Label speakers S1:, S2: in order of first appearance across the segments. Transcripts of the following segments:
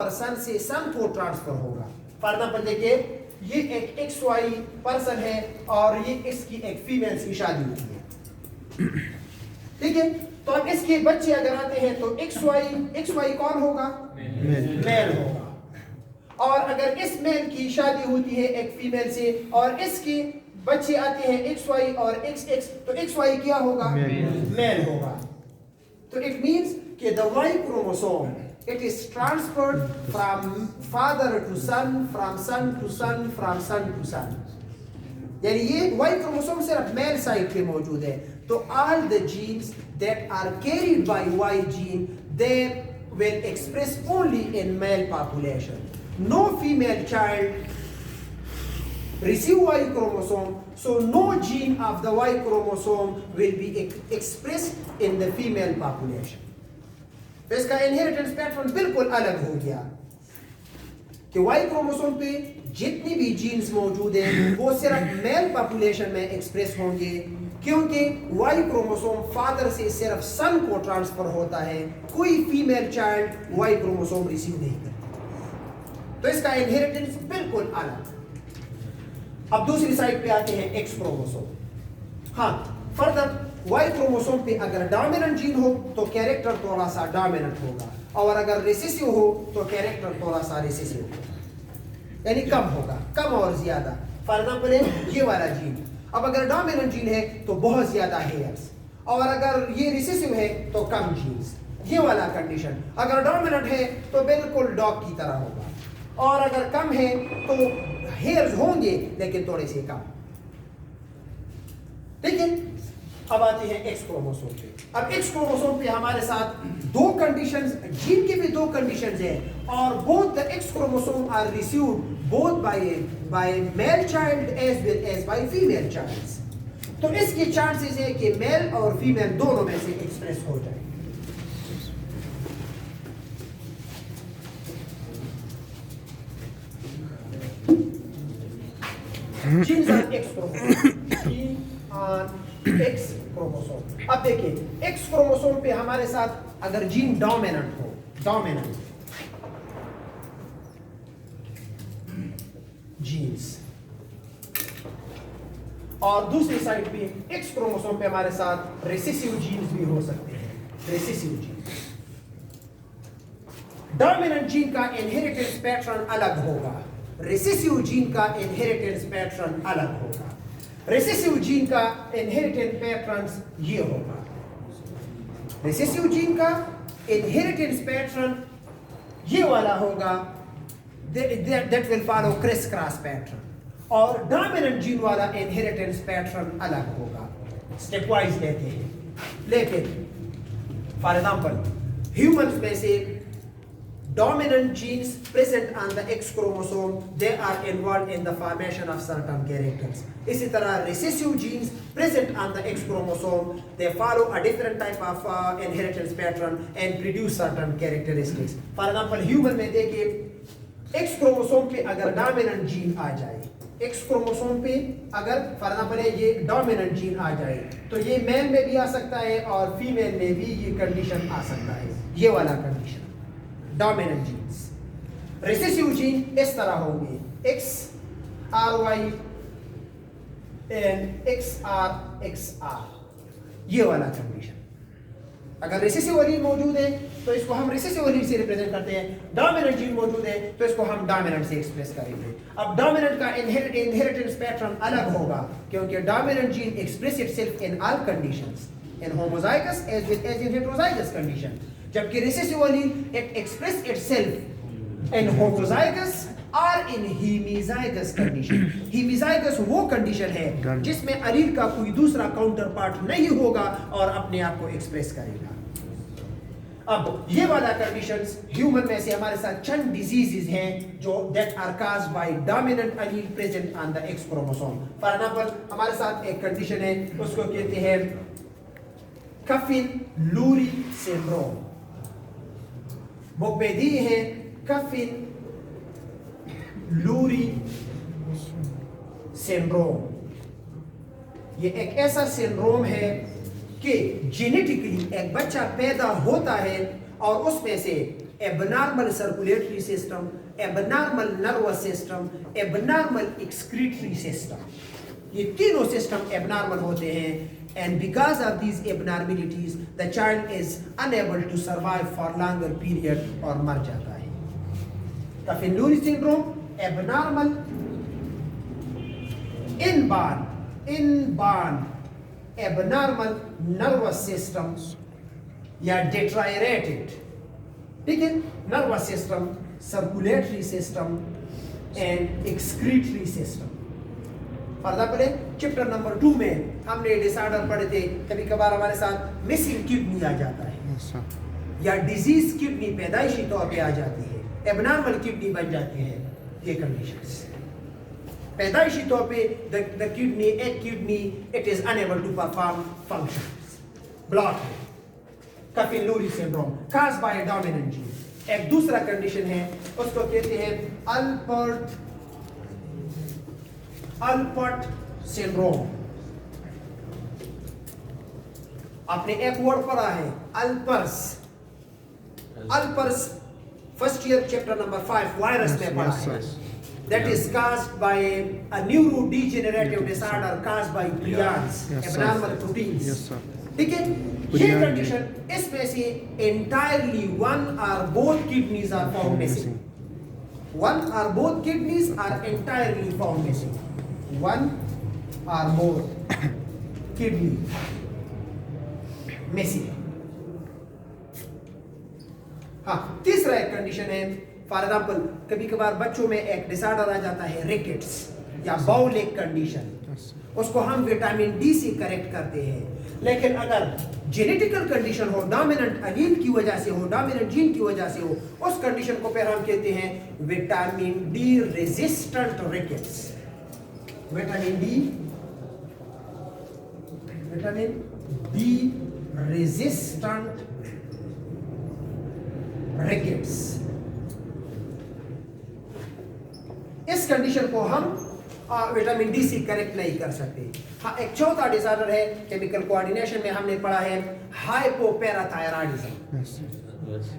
S1: सन से सन को ट्रांसफर होगा। फॉर एग्जाम्पल देखिए, ये एक XY पर्सन है और ये इसकी एक फीमेल से शादी हुई है, ठीक है। तो अब इसके बच्चे अगर आते हैं तो XY कौन होगा? मेल होगा। और अगर इस मेल की शादी होती है एक फीमेल से और इसके बच्चे आते हैं XY और XX, तो XY क्या होगा? मेल होगा। तो इट मींस कि the Y chromosome it is transferred from father to son, from son to son, from son to son. यानी ये Y क्रोमोसोम सिर्फ मेल साइड पे मौजूद है। तो all the genes that are carried by Y gene, they will express only in male population. No female child receive Y chromosome, so no gene of the Y chromosome will be expressed in the female population. तो इसका inheritance pattern बिल्कुल अलग हो गया कि Y chromosome पे जितनी भी जीन्स मौजूद हैं वो सिर्फ मेल पॉपुलेशन में एक्सप्रेस होंगे, क्योंकि वाई क्रोमोसोम फादर से सिर्फ सन को ट्रांसफर होता है, कोई female child Y chromosome receive नहीं करती। तो इसका इनहेरिटेंस बिल्कुल अलग। अब दूसरी साइड पे आते हैं एक्स क्रोमोसोम। हाँ, फर्दर वाई क्रोमोसोम पे अगर डोमिनेंट जीन हो तो कैरेक्टर थोड़ा सा डोमिनेंट होगा, और अगर रिसेसिव हो तो कैरेक्टर थोड़ा सा रिसेसिव होगा, यानी कम होगा, कम और ज्यादा। फॉर एग्जाम्पल है ये वाला जीन, अब अगर डोमिनेंट जीन है तो बहुत ज्यादा हेयर्स, और अगर ये रिसेसिव है तो कम जीन्स। ये वाला कंडीशन, अगर डोमिनेंट है तो बिल्कुल डॉग की तरह होगा, और अगर कम है तो हेयर्स होंगे लेकिन थोड़े से कम, ठीक है। अब आते हैं एक्स क्रोमोसोम पे। अब एक्स क्रोमोसोम पे हमारे साथ दो कंडीशंस, जीन के भी दो कंडीशंस हैं, और both the X chromosome are received both by male child as well as by female child. तो इसके चांसेस है कि मेल और फीमेल दोनों में से एक्सप्रेस हो जाए। Genes on X chromosome, gene on X chromosome. अब देखिए, एक्स क्रोमोसोम पे हमारे साथ अगर जीन डोमिनेंट हो, डोमिनेंट जीन्स, और दूसरी साइड पे एक्स क्रोमोसोम पे हमारे साथ रिसेसिव जीन्स भी हो सकते हैं, रिसेसिव जीन्स। डोमिनेंट जीन का इनहेरिटेंस पैटर्न अलग होगा, रिसेसिव जीन का इनहेरिटेंस पैटर्न अलग होगा। रिसेसिव जीन का इनहेरिटेंस पैटर्न ये होगा, रिसेसिव जीन का इनहेरिटेंस पैटर्न ये वाला होगा, that will follow criss cross pattern, और डोमिनेंट जीन वाला इनहेरिटेंस पैटर्न अलग होगा। स्टेप वाइज लेते हैं, लेकिन फॉर एग्जांपल ह्यूमंस में से dominant genes present on the X chromosome, they are involved in the formation of certain characters. इसी तरह recessive genes present on the X chromosome, they follow a different type of inheritance pattern and produce certain characteristics. For example, human में देखिए, X chromosome पे अगर dominant gene आ जाए, X chromosome पे अगर for example ये dominant gene आ जाए, तो ये मेल में भी आ सकता है और फीमेल में भी ये कंडीशन आ सकता है, ये वाला condition dominant genes. Recessive gene इस तरह होंगे, XRY एंड XRXR, ये वाला कंडीशन। अगर रिसेसिव एलील मौजूद है तो इसको हम रिसेसिव एलील से रिप्रेजेंट करते हैं, डोमिनेंट जीन मौजूद है तो इसको हम डोमिनेंट से एक्सप्रेस करेंगे। अब डोमिनेंट का इनहेरिटेंस पैटर्न अलग होगा, क्योंकि dominant gene express itself in all conditions, in homozygous as well as in heterozygous condition, जबकि recessive allele it express itself in homozygous और इन हेमिजाइगस कंडीशन। हेमिजाइगस वो कंडीशन है जिसमें एलील का कोई दूसरा काउंटर पार्ट नहीं होगा और अपने आप को एक्सप्रेस करेगा। अब ये वाला कंडीशंस ह्यूमन में से हमारे साथ चंद डिजीजेस हैं जो that are caused by dominant allele present on the X chromosome. For example हमारे साथ एक कंडीशन है, उसको कहते हैं कफिन लूरी सिंड्रोम। बुक में दी है कफिन लूरी सिंड्रोम। ये एक ऐसा सिंड्रोम है कि जेनेटिकली एक बच्चा पैदा होता है और उसमें से abnormal circulatory system, abnormal nervous system, abnormal excretory system. ये तीनों सिस्टम abnormal होते हैं, and because of these abnormalities the child is unable to survive for longer period और मर जाता है. Tafin-Luri syndrome, abnormal inborn abnormal nervous system या deteriorated, ठीक है, nervous system, circulatory system and excretory system. For example chapter number 2 में हमने disorder पढ़े थे. कभी कभार हमारे साथ मिसिंग किडनी आ जाता है या डिजीज किडनी पैदाइशी तौर पे आ जाती है, एबनॉर्मल किडनी बन जाती है. ये कंडीशंस पैदाइशी तौर पे द किडनी एक kidney it is unable to perform functions. Block है. Tafin-Luri syndrome caused by a dominant gene. एक दूसरा कंडीशन है, उसको कहते हैं अल्पर्ट सिंड्रोम. आपने एक वर्ड पढ़ा है अल्पर्स. First year chapter number 5 virus में पढ़ा है. That is caused by a neurodegenerative disorder caused by prions, abnormal proteins.
S2: Yes, sir.
S1: ठीक है. ये कंडीशन इसमें से entirely one or both kidneys are found missing. One or both kidneys are entirely found missing. One or both kidney missing. हाँ, तीसरा एक condition है. For example कभी कभार बच्चों में एक डिसऑर्डर आ जाता है रिकेट्स या बाउल एक कंडीशन. उसको हम विटामिन डी से करेक्ट करते हैं. लेकिन अगर जेनेटिकल कंडीशन हो, डोमिनेंट एलील की वजह से हो, डोमिनेंट जीन की वजह से हो, उस कंडीशन को फिर हम कहते हैं vitamin D resistant rickets. Vitamin D resistant rickets. इस कंडीशन को हम विटामिन डी से करेक्ट नहीं कर सकते. हाँ, एक चौथा डिसऑर्डर है केमिकल कोऑर्डिनेशन में हमने पढ़ा है हाइपोपैराथायरॉइडिज्म,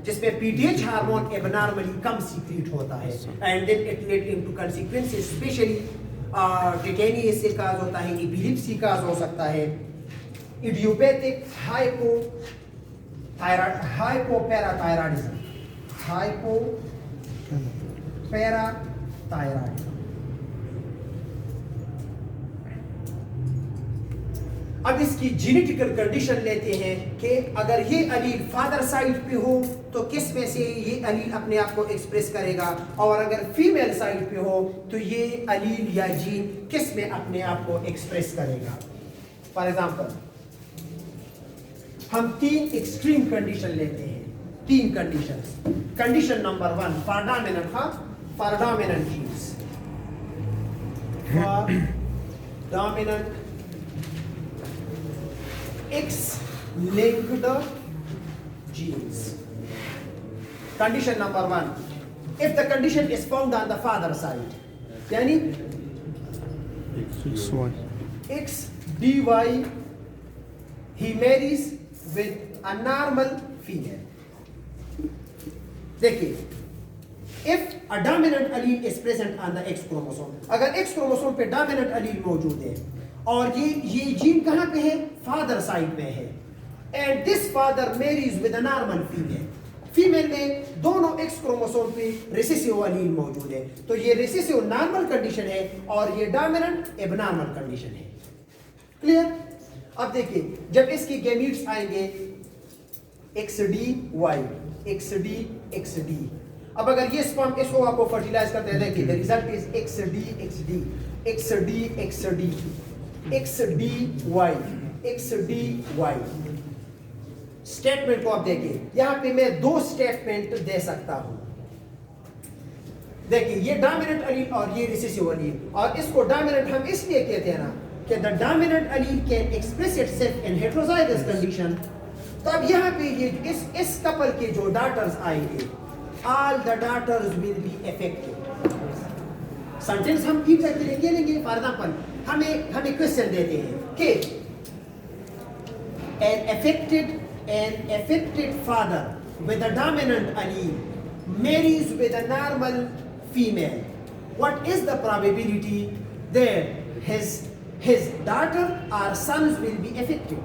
S1: जिसमें पीटीएच हार्मोन एबनॉर्मली कम सीक्रेट होता है and then it lead into consequences. Specially tetanus से काज होता है, एपिलेप्सी काज हो सकता है, इडियोपैथिक हाइपोपैराथायरॉइडिज्म. अब इसकी जेनेटिकल कंडीशन लेते हैं कि अगर ये अलील फादर साइड पे हो तो किस में से ये अलील अपने आप को एक्सप्रेस करेगा, और अगर फीमेल साइड पे हो तो ये अलील या जीन किस में अपने आप को एक्सप्रेस करेगा. फॉर एग्जांपल हम 3 एक्सट्रीम कंडीशन लेते हैं. 3 conditions. Condition number 1 for dominant genes. Dominant X-linked genes. Condition number 1. If the condition is found on the father side, यानी XDY, he marries with a normal female. देखिए, if a dominant allele is present on the X chromosome, अगर X chromosome पे dominant allele मौजूद है और ये gene कहाँ पे है? फादर साइड में है. And this father marries with a normal female. Female में दोनों एक्स क्रोमोसोम पे रिसेसिव एलील मौजूद है. तो ये रिसेसिव नॉर्मल कंडीशन है और ये डोमिनेंट एबनॉर्मल कंडीशन है. क्लियर? अब देखिए, जब इसके गैमीट्स आएंगे XD. अब अगर ये स्पर्म इस ओवा को फर्टिलाइज करते हैं, देखिए the result is XDY. Statement को आप देखिए, यहां पे मैं 2 स्टेटमेंट दे सकता हूं. देखिए, ये डोमिनेंट एलील और ये रिसेसिव एलील, और इसको डोमिनेंट हम इसलिए कहते हैं ना कि the dominant allele can express itself in heterozygous condition. तो अब यहां पे ये इस कपल के जो डॉटर्स आएंगे, all the daughters will be affected. Sentence हम ठीक से लेंगे. फॉर एग्जांपल हमें क्वेश्चन देते हैं कि an affected father with a dominant allele marries with a normal female, what is the probability that his daughter or sons will be affected?